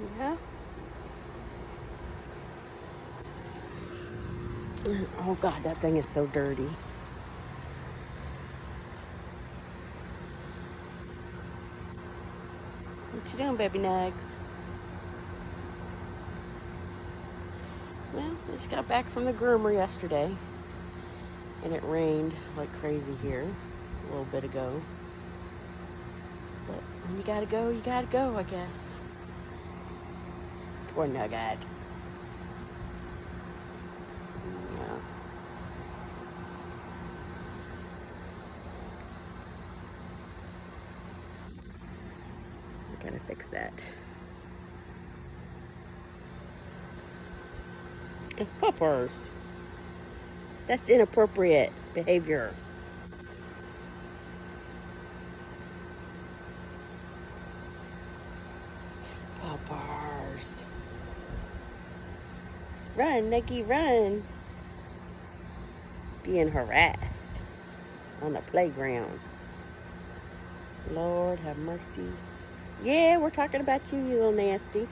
Yeah. Oh God, that thing is so dirty. What you doing, baby Nugs? Well, we just got back from the groomer yesterday, and it rained like crazy here a little bit ago. But when you gotta go, I guess. Poor Nugget. Yeah. I gotta fix that. And Puppers. That's inappropriate behavior. Puppers. Run, Nuggy, run. Being harassed on the playground. Lord have mercy. Yeah, we're talking about you, you little nasty.